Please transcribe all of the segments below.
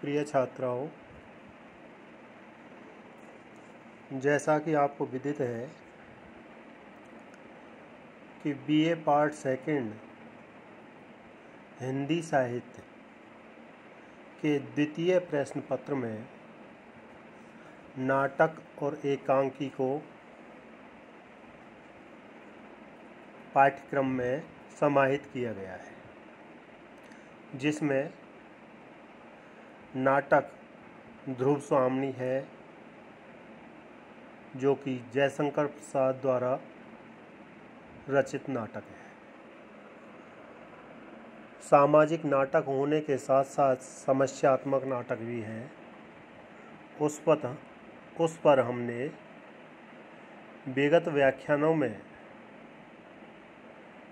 प्रिय छात्राओं, जैसा कि आपको विदित है कि बीए पार्ट सेकंड हिंदी साहित्य के द्वितीय प्रश्न पत्र में नाटक और एकांकी को पाठ्यक्रम में समाहित किया गया है, जिसमें नाटक ध्रुव स्वामिनी है, जो कि जयशंकर प्रसाद द्वारा रचित नाटक है। सामाजिक नाटक होने के साथ साथ समस्यात्मक नाटक भी है। उस पर हमने विगत व्याख्यानों में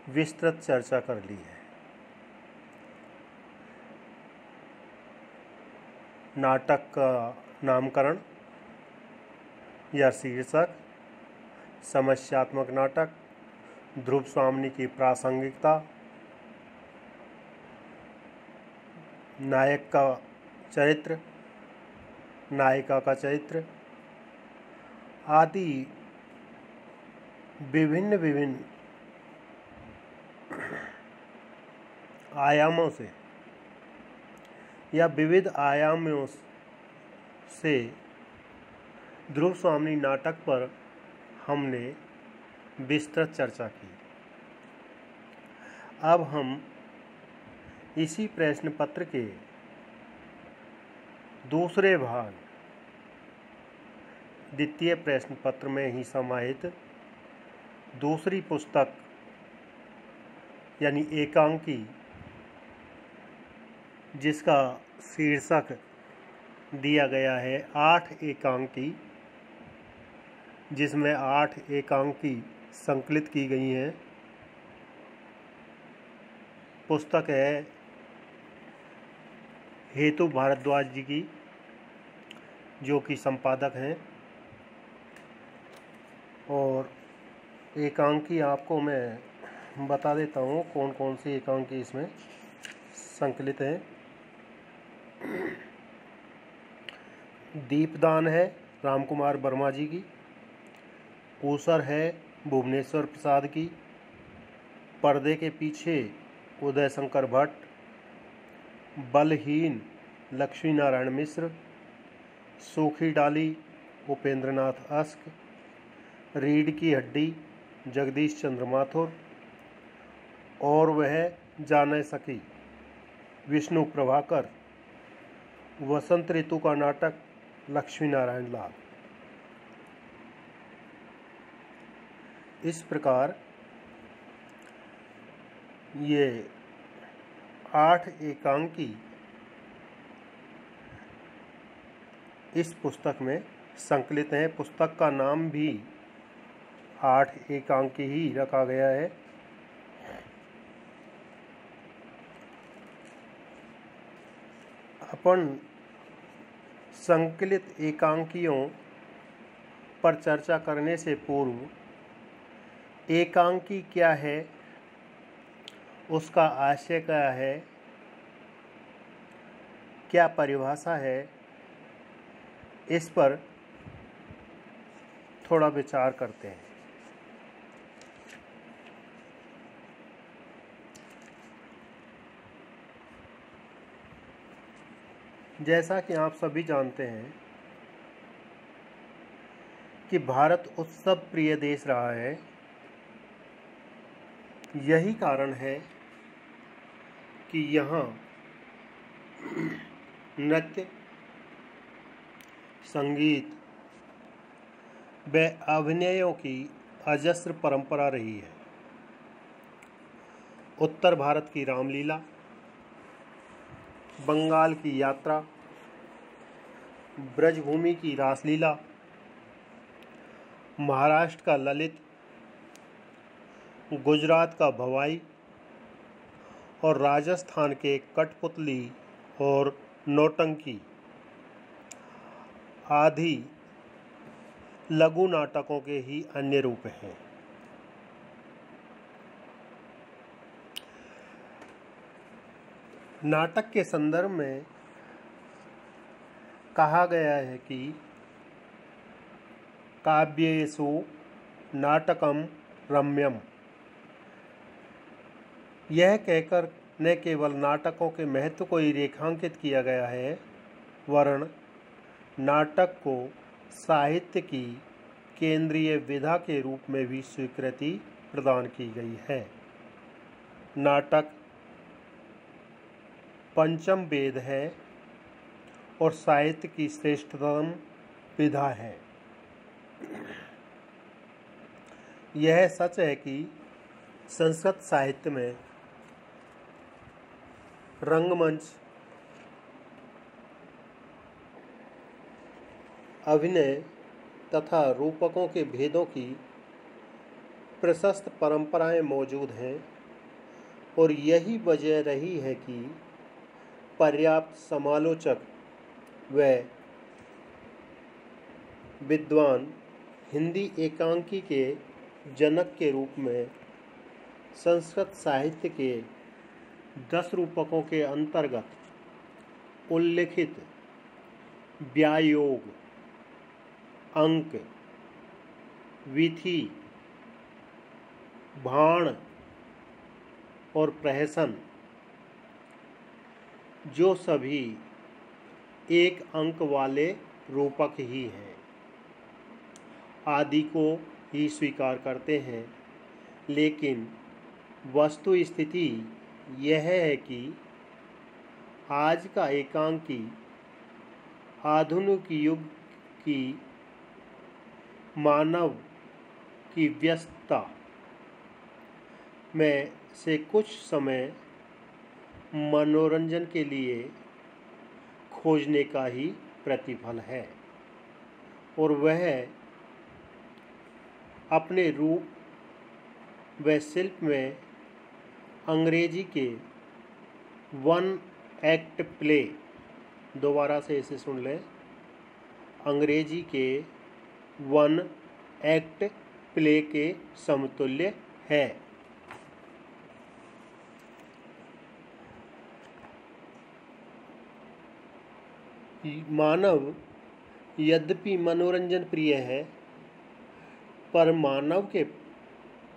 विस्तृत चर्चा कर ली है। नाटक का नामकरण या शीर्षक, समस्यात्मक नाटक, ध्रुव स्वामिनी की प्रासंगिकता, नायक का चरित्र, नायिका का चरित्र आदि विभिन्न आयामों से या विविध आयामों से ध्रुव स्वामिनी नाटक पर हमने विस्तृत चर्चा की। अब हम इसी प्रश्न पत्र के दूसरे भाग द्वितीय प्रश्न पत्र में ही समाहित दूसरी पुस्तक यानी एकांकी, जिसका शीर्षक दिया गया है 8 एकांकी, जिसमें 8 एकांकी संकलित की गई हैं। पुस्तक है हेतु भारद्वाज जी की, जो कि संपादक हैं। और एकांकी आपको मैं बता देता हूँ कौन कौन सी एकांकी इसमें संकलित हैं। दीपदान है राम कुमार वर्मा जी की, ऊसर है भुवनेश्वर प्रसाद की, पर्दे के पीछे उदय शंकर भट्ट, बलहीन लक्ष्मी नारायण मिश्र, सूखी डाली उपेंद्रनाथ अस्क, रीढ़ की हड्डी जगदीश चंद्र माथुर, और वह जाने सकी विष्णु प्रभाकर, वसंत ऋतु का नाटक लक्ष्मी नारायण लाल। इस प्रकार ये 8 एकांकी इस पुस्तक में संकलित हैं। पुस्तक का नाम भी 8 एकांकी ही रखा गया है। अपन संकलित एकांकियों पर चर्चा करने से पूर्व एकांकी क्या है, उसका आशय क्या है, क्या परिभाषा है, इस पर थोड़ा विचार करते हैं। जैसा कि आप सभी जानते हैं कि भारत उत्सव प्रिय देश रहा है। यही कारण है कि यहाँ नृत्य, संगीत व अभिनयों की अजस्र परंपरा रही है। उत्तर भारत की रामलीला, बंगाल की यात्रा, ब्रजभूमि की रासलीला, महाराष्ट्र का ललित, गुजरात का भवाई और राजस्थान के कठपुतली और नौटंकी आदि लघु नाटकों के ही अन्य रूप हैं। नाटक के संदर्भ में कहा गया है कि काव्येषु नाटकम रम्यम। यह कहकर न केवल नाटकों के महत्व को ही रेखांकित किया गया है, वरन नाटक को साहित्य की केंद्रीय विधा के रूप में भी स्वीकृति प्रदान की गई है। नाटक पंचम वेद है और साहित्य की श्रेष्ठतम विधा है। यह सच है कि संस्कृत साहित्य में रंगमंच, अभिनय तथा रूपकों के भेदों की प्रशस्त परंपराएं मौजूद हैं और यही वजह रही है कि पर्याप्त समालोचक व विद्वान हिंदी एकांकी के जनक के रूप में संस्कृत साहित्य के 10 रूपकों के अंतर्गत उल्लिखित व्यायोग, अंक, विधि, भाण और प्रहसन, जो सभी एक अंक वाले रूपक ही हैं, आदि को ही स्वीकार करते हैं। लेकिन वस्तु स्थिति यह है कि आज का एकांकी आधुनिक युग की मानव की व्यस्तता में से कुछ समय मनोरंजन के लिए खोजने का ही प्रतिफल है और वह अपने रूप व शिल्प में अंग्रेजी के 1 एक्ट प्ले, दोबारा से इसे सुन लें, अंग्रेजी के 1 एक्ट प्ले के समतुल्य है। मानव यद्यपि मनोरंजन प्रिय है, पर मानव के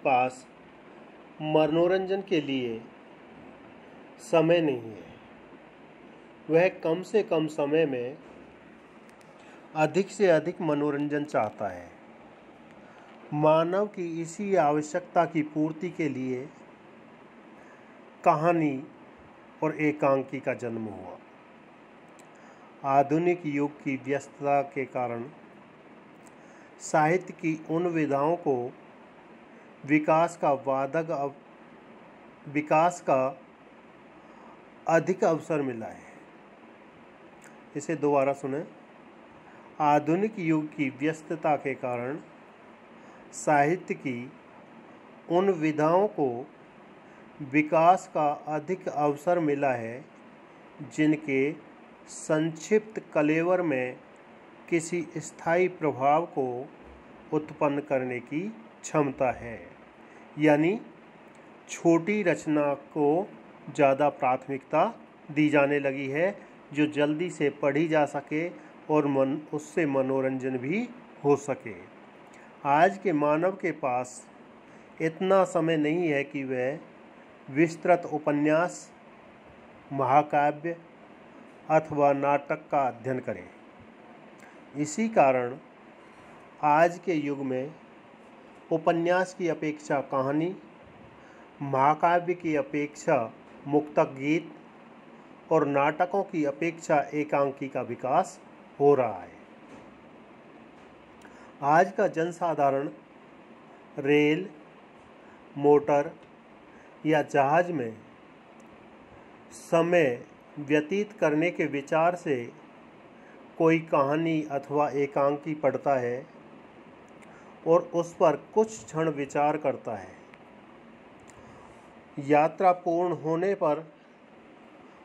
पास मनोरंजन के लिए समय नहीं है। वह कम से कम समय में अधिक से अधिक मनोरंजन चाहता है। मानव की इसी आवश्यकता की पूर्ति के लिए कहानी और एकांकी का जन्म हुआ। आधुनिक युग की व्यस्तता के कारण साहित्य की उन विधाओं को विकास का अधिक अवसर मिला है। इसे दोबारा सुने। आधुनिक युग की व्यस्तता के कारण साहित्य की उन विधाओं को विकास का अधिक अवसर मिला है जिनके संक्षिप्त कलेवर में किसी स्थायी प्रभाव को उत्पन्न करने की क्षमता है। यानी छोटी रचना को ज़्यादा प्राथमिकता दी जाने लगी है, जो जल्दी से पढ़ी जा सके और उससे मनोरंजन भी हो सके। आज के मानव के पास इतना समय नहीं है कि वह विस्तृत उपन्यास, महाकाव्य अथवा नाटक का अध्ययन करें। इसी कारण आज के युग में उपन्यास की अपेक्षा कहानी, महाकाव्य की अपेक्षा मुक्तक गीत और नाटकों की अपेक्षा एकांकी का विकास हो रहा है। आज का जनसाधारण रेल, मोटर या जहाज में समय व्यतीत करने के विचार से कोई कहानी अथवा एकांकी पढ़ता है और उस पर कुछ क्षण विचार करता है। यात्रा पूर्ण होने पर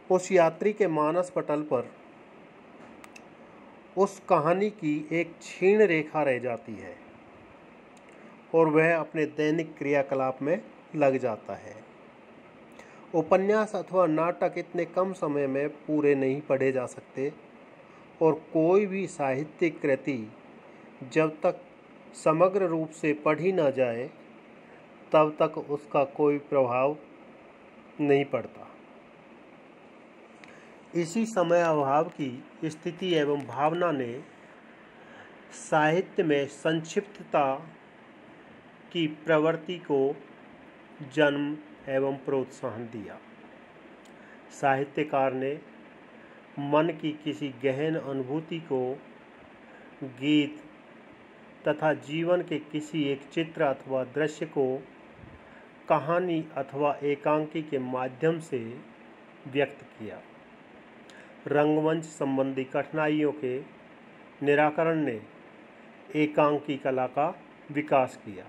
उस यात्री के मानस पटल पर उस कहानी की एक क्षीण रेखा रह जाती है और वह अपने दैनिक क्रियाकलाप में लग जाता है। उपन्यास अथवा नाटक इतने कम समय में पूरे नहीं पढ़े जा सकते और कोई भी साहित्यिक कृति जब तक समग्र रूप से पढ़ी ना जाए तब तक उसका कोई प्रभाव नहीं पड़ता। इसी समय अभाव की स्थिति एवं भावना ने साहित्य में संक्षिप्तता की प्रवृत्ति को जन्म एवं प्रोत्साहन दिया। साहित्यकार ने मन की किसी गहन अनुभूति को गीत तथा जीवन के किसी एक चित्र अथवा दृश्य को कहानी अथवा एकांकी के माध्यम से व्यक्त किया। रंगमंच संबंधी कठिनाइयों के निराकरण ने एकांकी कला का विकास किया।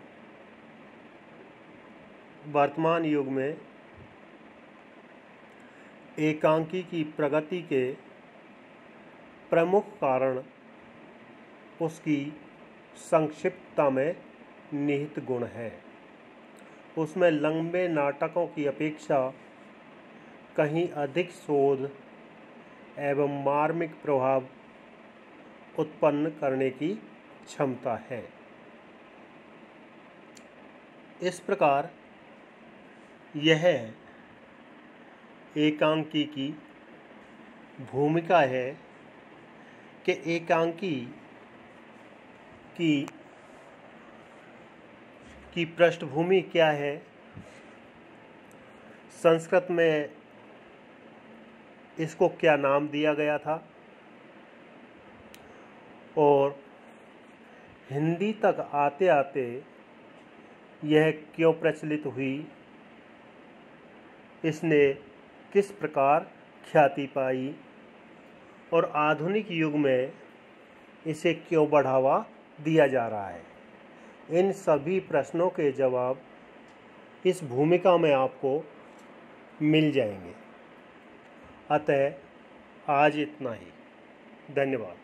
वर्तमान युग में एकांकी की प्रगति के प्रमुख कारण उसकी संक्षिप्तता में निहित गुण है। उसमें लंबे नाटकों की अपेक्षा कहीं अधिक शोध एवं मार्मिक प्रभाव उत्पन्न करने की क्षमता है। इस प्रकार यह एकांकी की भूमिका है कि एकांकी की पृष्ठभूमि क्या है, संस्कृत में इसको क्या नाम दिया गया था और हिंदी तक आते आते यह क्यों प्रचलित हुई, इसने किस प्रकार ख्याति पाई और आधुनिक युग में इसे क्यों बढ़ावा दिया जा रहा है। इन सभी प्रश्नों के जवाब इस भूमिका में आपको मिल जाएंगे। अतः आज इतना ही। धन्यवाद।